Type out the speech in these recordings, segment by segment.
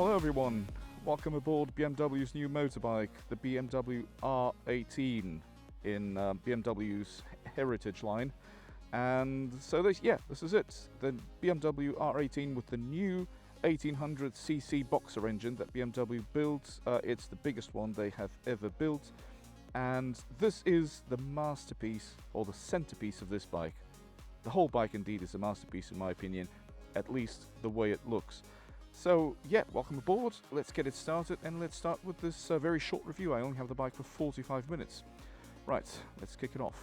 hello everyone. Welcome aboard BMW's new motorbike, the BMW R18 in BMW's Heritage line. And so this is it. The BMW R18 with the new 1800cc boxer engine that BMW built. It's the biggest one they have ever built. And this is the masterpiece, or the centerpiece of this bike. The whole bike indeed is a masterpiece in my opinion, at least the way it looks. So yeah, welcome aboard, let's get it started, and let's start with this very short review. I only have the bike for 45 minutes. Right, let's kick it off.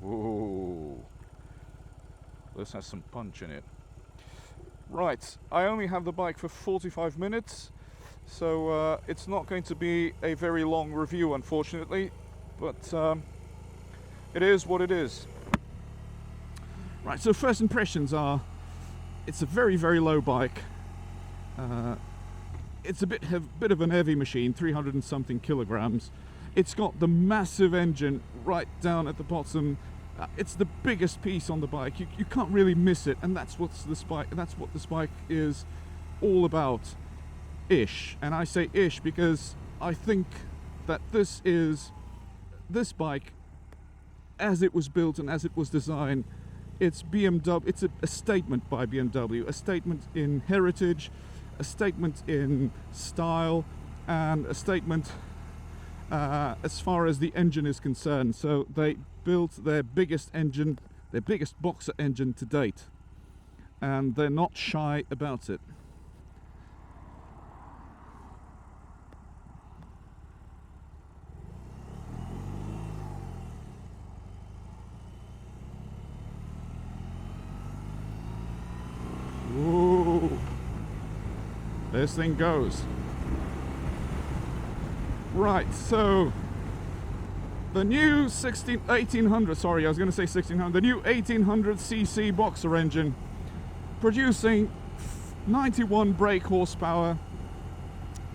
Whoa, this has some punch in it. Right, I only have the bike for 45 minutes. So it's not going to be a very long review, unfortunately, but it is what it is. Right, so first impressions are, it's a very, very low bike. It's a bit of an heavy machine, 300 and something kilograms. It's got the massive engine right down at the bottom. It's the biggest piece on the bike. You can't really miss it, and that's what this bike is all about. Ish, and I say ish because I think that this bike, as it was built and as it was designed, it's BMW. It's a statement by BMW, a statement in heritage, a statement in style, and a statement as far as the engine is concerned. So they built their biggest engine, their biggest boxer engine to date, and they're not shy about it. Ooh, this thing goes. Right, so the new 1800, sorry, I was going to say 1600, the new 1800cc boxer engine producing 91 brake horsepower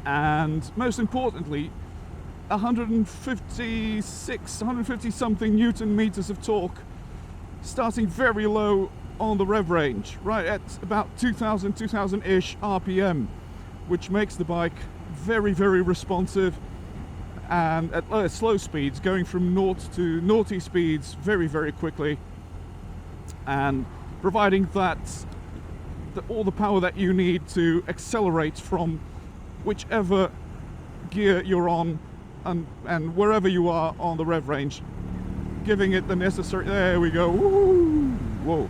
and, most importantly, 150 something Newton meters of torque, starting very low on the rev range, right at about 2000-ish RPM, which makes the bike very, very responsive, and at slow speeds, going from naught to naughty speeds very, very quickly, and providing all the power that you need to accelerate from whichever gear you're on and wherever you are on the rev range, giving it the necessary, there we go, woo, whoa.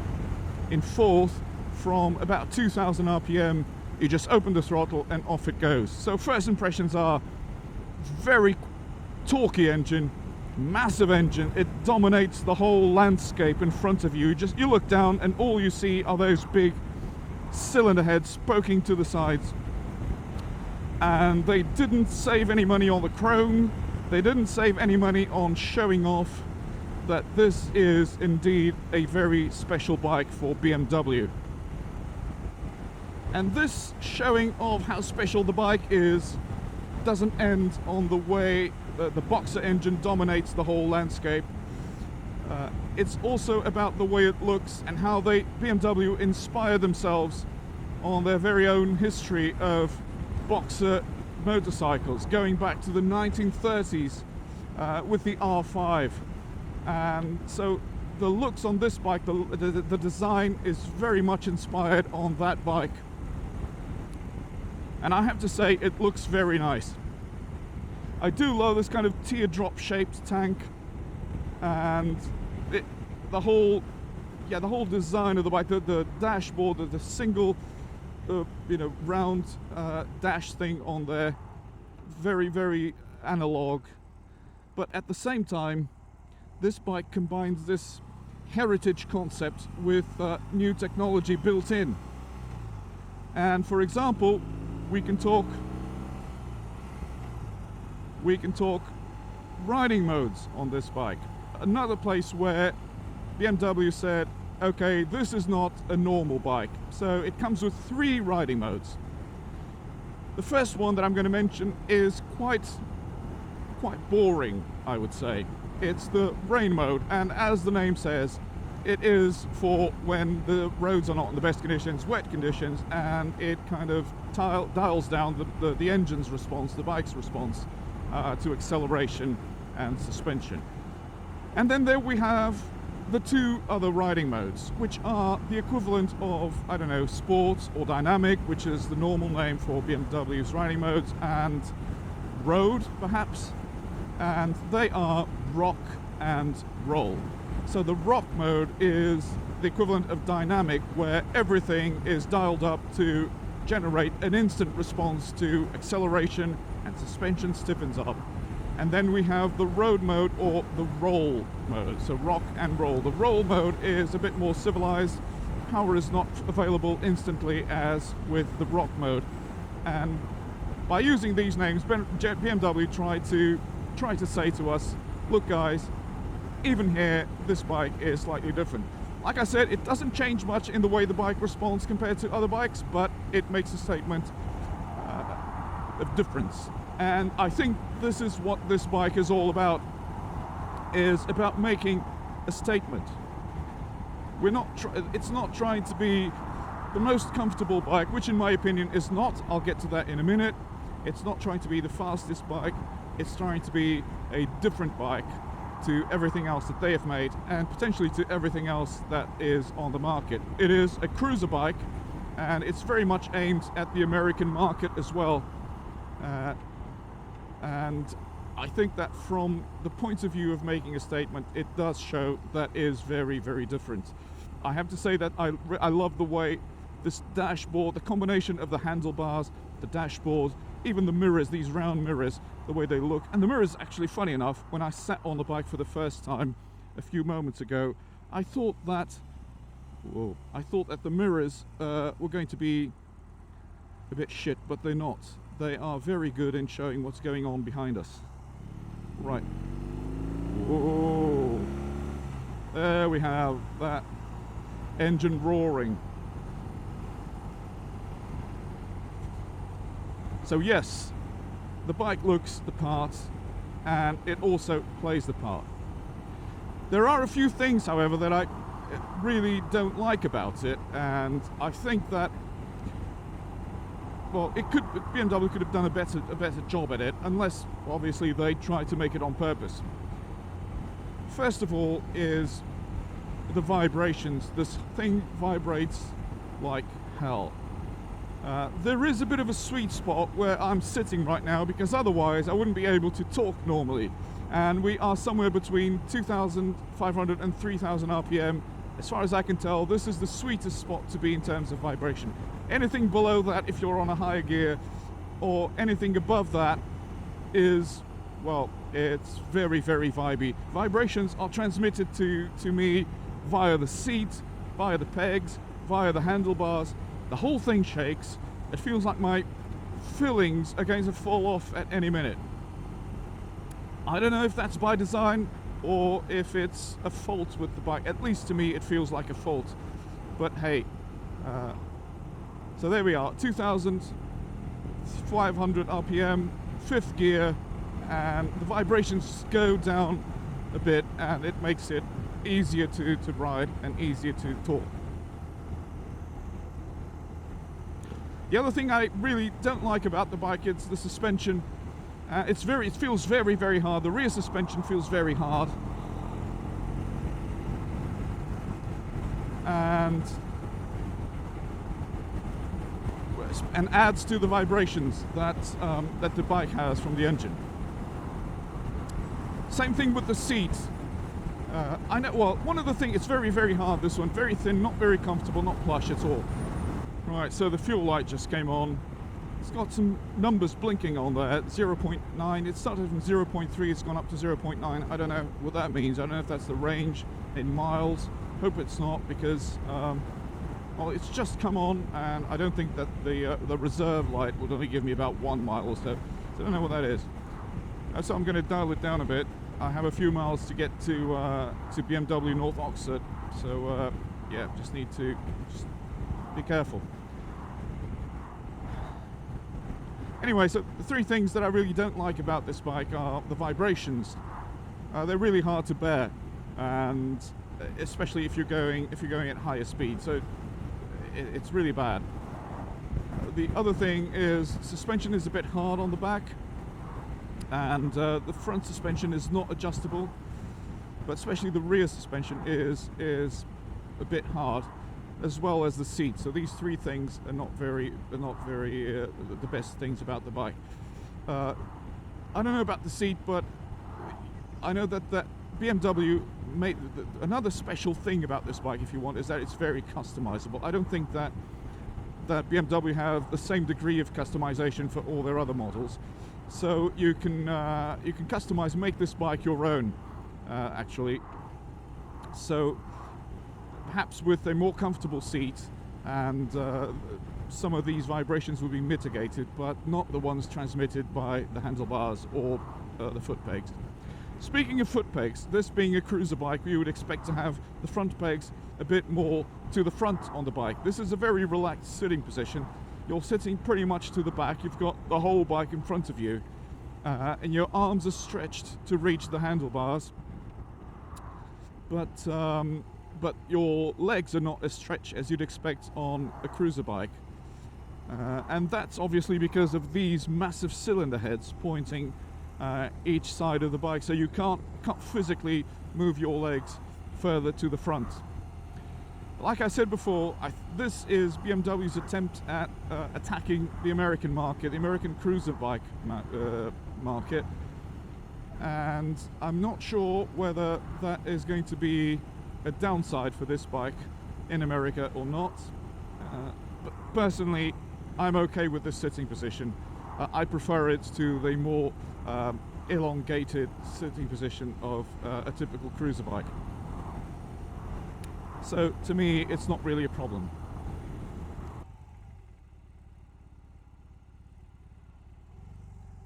In fourth, from about 2000 RPM, you just open the throttle and off it goes. So first impressions are very torquey engine, massive engine. It dominates the whole landscape in front of you. You look down and all you see are those big cylinder heads poking to the sides. And they didn't save any money on the chrome. They didn't save any money on showing off that this is indeed a very special bike for BMW. And this showing of how special the bike is doesn't end on the way the boxer engine dominates the whole landscape. It's also about the way it looks and how BMW inspire themselves on their very own history of boxer motorcycles, going back to the 1930s with the R5. And so the looks on this bike, the design is very much inspired on that bike. And I have to say, it looks very nice. I do love this kind of teardrop shaped tank, and the whole design of the bike, the dashboard, the single round dash thing on there, very, very analog. But at the same time, this bike combines this heritage concept with new technology built in. And for example, we can talk riding modes on this bike. Another place where BMW said, okay, this is not a normal bike. So it comes with 3 riding modes. The first one that I'm going to mention is quite boring, I would say. it's the rain mode, and as the name says, it is for when the roads are not in the best conditions, wet conditions, and it kind of dials down the engine's response, the bike's response to acceleration and suspension. And then there we have the two other riding modes, which are the equivalent of, I don't know, sport or dynamic, which is the normal name for BMW's riding modes, and road, perhaps. And they are rock and roll. So the rock mode is the equivalent of dynamic, where everything is dialed up to generate an instant response to acceleration and suspension stiffens up. And then we have the road mode or the roll mode, so rock and roll. The roll mode is a bit more civilized. Power is not available instantly as with the rock mode. And by using these names, BMW tried to say to us, look guys, even here, this bike is slightly different. Like I said, it doesn't change much in the way the bike responds compared to other bikes, but it makes a statement of difference. And I think this is what this bike is all about, is about making a statement. It's not trying to be the most comfortable bike, which in my opinion is not. I'll get to that in a minute. It's not trying to be the fastest bike. It's trying to be a different bike to everything else that they have made, and potentially to everything else that is on the market. It is a cruiser bike, and it's very much aimed at the American market as well. And I think that from the point of view of making a statement, it does show that is very, very different. I have to say that I love the way this dashboard, the combination of the handlebars, the dashboard, even the mirrors, these round mirrors, the way they look. And the mirrors, actually, funny enough, when I sat on the bike for the first time a few moments ago, I thought that the mirrors were going to be a bit shit, but they're not. They are very good in showing what's going on behind us. Right. Whoa. There we have that engine roaring. So yes, the bike looks the part, and it also plays the part. There are a few things, however, that I really don't like about it, and I think that, well, BMW could have done a better job at it, unless obviously they tried to make it on purpose. First of all is the vibrations. This thing vibrates like hell. There is a bit of a sweet spot where I'm sitting right now, because otherwise I wouldn't be able to talk normally. And we are somewhere between 2,500 and 3,000 RPM. As far as I can tell, this is the sweetest spot to be in terms of vibration. Anything below that, if you're on a higher gear, or anything above that is, well, it's very, very vibey. Vibrations are transmitted to me via the seat, via the pegs, via the handlebars. The whole thing shakes. It feels like my fillings are going to fall off at any minute. I don't know if that's by design or if it's a fault with the bike. At least to me it feels like a fault. But hey, so there we are, 2,500 RPM, fifth gear, and the vibrations go down a bit, and it makes it easier to ride and easier to talk. The other thing I really don't like about the bike is the suspension. It feels very, very hard. The rear suspension feels very hard, and adds to the vibrations that the bike has from the engine. Same thing with the seat. I know. Well, one of the things, it's very, very hard. This one, very thin, not very comfortable, not plush at all. Right, so the fuel light just came on. It's got some numbers blinking on there. 0.9. It started from 0.3. It's gone up to 0.9. I don't know what that means. I don't know if that's the range in miles. Hope it's not, because well, it's just come on, and I don't think that the reserve light will only give me about 1 mile or so. So I don't know what that is. So I'm going to dial it down a bit. I have a few miles to get to BMW North Oxford. So yeah, just need to be careful. Anyway, so the three things that I really don't like about this bike are the vibrations. They're really hard to bear, and especially if you're going at higher speed. So it's really bad. The other thing is suspension is a bit hard on the back, and the front suspension is not adjustable, but especially the rear suspension is a bit hard, as well as the seat. So these three things are not very the best things about the bike. I don't know about the seat, but I know that BMW made another special thing about this bike, if you want, is that it's very customizable. I don't think that BMW have the same degree of customization for all their other models, so you can customize, make this bike your own, actually. So perhaps with a more comfortable seat, and some of these vibrations will be mitigated, but not the ones transmitted by the handlebars or the foot pegs. Speaking of foot pegs, this being a cruiser bike, we would expect to have the front pegs a bit more to the front on the bike. This is a very relaxed sitting position. You're sitting pretty much to the back. You've got the whole bike in front of you, and your arms are stretched to reach the handlebars. But your legs are not as stretched as you'd expect on a cruiser bike. And that's obviously because of these massive cylinder heads pointing each side of the bike, so you can't physically move your legs further to the front. Like I said before, this is BMW's attempt at attacking the American market, the American cruiser bike market, and I'm not sure whether that is going to be a downside for this bike in America or not. But personally, I'm okay with this sitting position. I prefer it to the more elongated sitting position of a typical cruiser bike. So to me, it's not really a problem.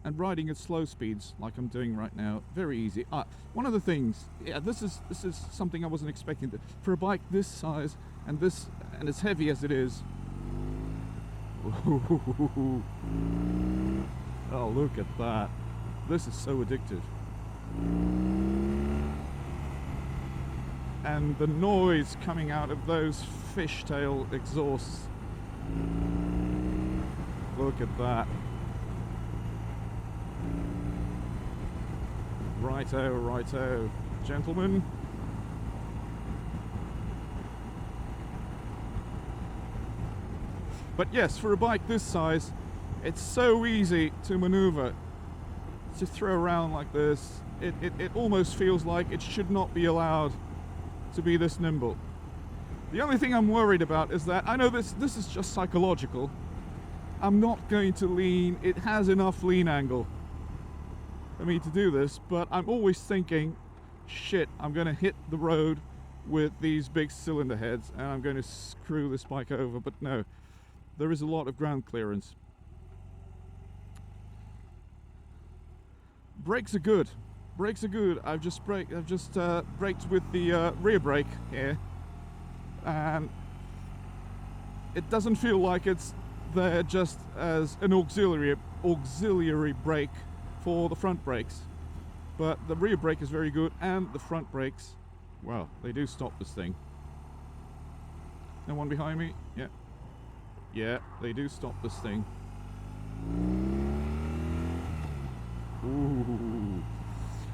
And riding at slow speeds, like I'm doing right now, very easy. One of the things, yeah, this is something I wasn't expecting. For a bike this size and as heavy as it is. Oh, look at that. This is so addictive. And the noise coming out of those fishtail exhausts. Look at that. Righto, gentlemen. But yes, for a bike this size, it's so easy to maneuver, to throw around like this. It almost feels like it should not be allowed to be this nimble. The only thing I'm worried about is that, I know this is just psychological, I'm not going to lean. It has enough lean angle for me to do this, but I'm always thinking, shit, I'm going to hit the road with these big cylinder heads and I'm going to screw this bike over. But no, there is a lot of ground clearance. Brakes are good. I've just braked with the rear brake here, and it doesn't feel like it's there just as an auxiliary brake for the front brakes. But the rear brake is very good, and the front brakes, well, they do stop this thing. No one behind me? Yeah, they do stop this thing. Ooh.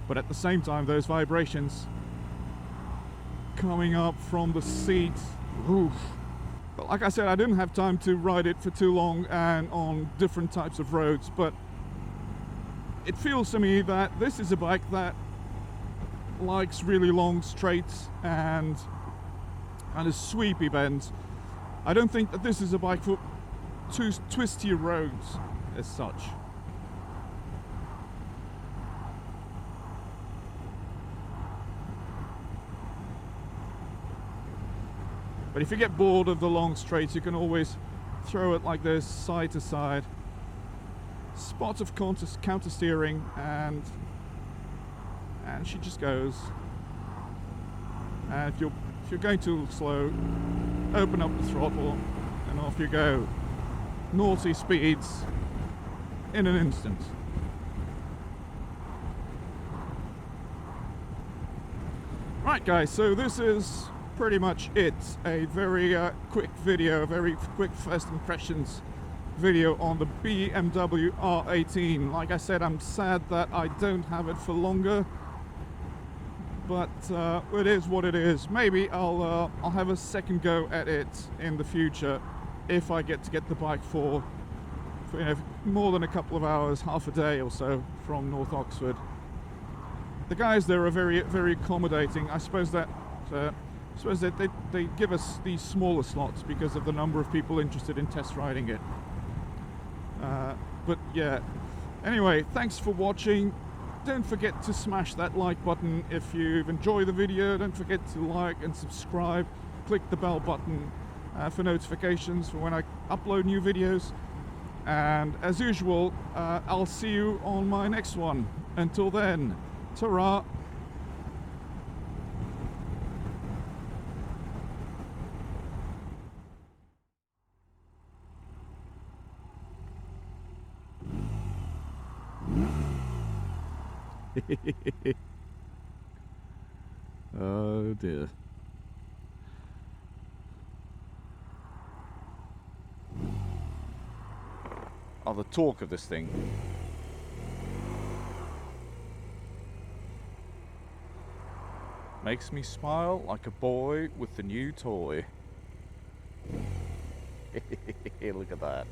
But at the same time, those vibrations coming up from the seat. Oof. But like I said, I didn't have time to ride it for too long and on different types of roads, but it feels to me that this is a bike that likes really long straights and a sweepy bends. I don't think that this is a bike for twisty roads as such. But if you get bored of the long straights, you can always throw it like this, side to side. Spots of counter steering, and she just goes. And if you're going too slow, open up the throttle, and off you go. Naughty speeds in an instant. Right guys, so this is pretty much it. A very quick video, very quick first impressions video on the BMW R18. Like I said, I'm sad that I don't have it for longer, but it is what it is. Maybe I'll have a second go at it in the future if I get to get the bike for more than a couple of hours, half a day or so from North Oxford. The guys there are very accommodating. I suppose that they give us these smaller slots because of the number of people interested in test riding it. But yeah, anyway, thanks for watching. Don't forget to smash that like button if you've enjoyed the video. Don't forget to like and subscribe. Click the bell button for notifications for when I upload new videos. And as usual, I'll see you on my next one. Until then, ta-ra! Oh dear. Oh, the torque of this thing. Makes me smile like a boy with a new toy. Look at that.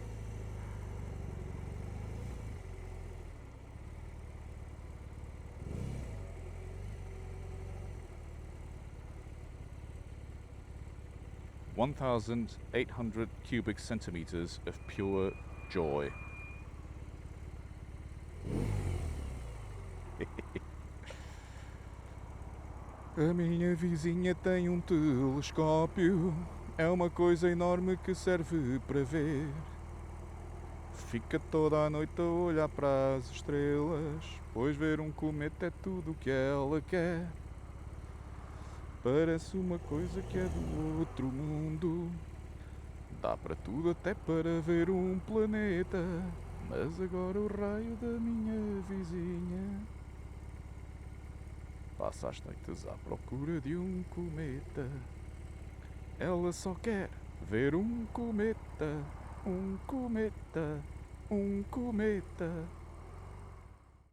(1,800 cubic centimeters of pure joy. A minha vizinha tem um telescópio, é uma coisa enorme que serve para ver. Fica toda a noite a olhar para as estrelas, pois ver um cometa é tudo o que ela quer. Parece uma coisa que é do outro mundo. Dá para tudo, até para ver um planeta. Mas agora o raio da minha vizinha passa as noites à procura de um cometa. Ela só quer ver um cometa, um cometa, um cometa.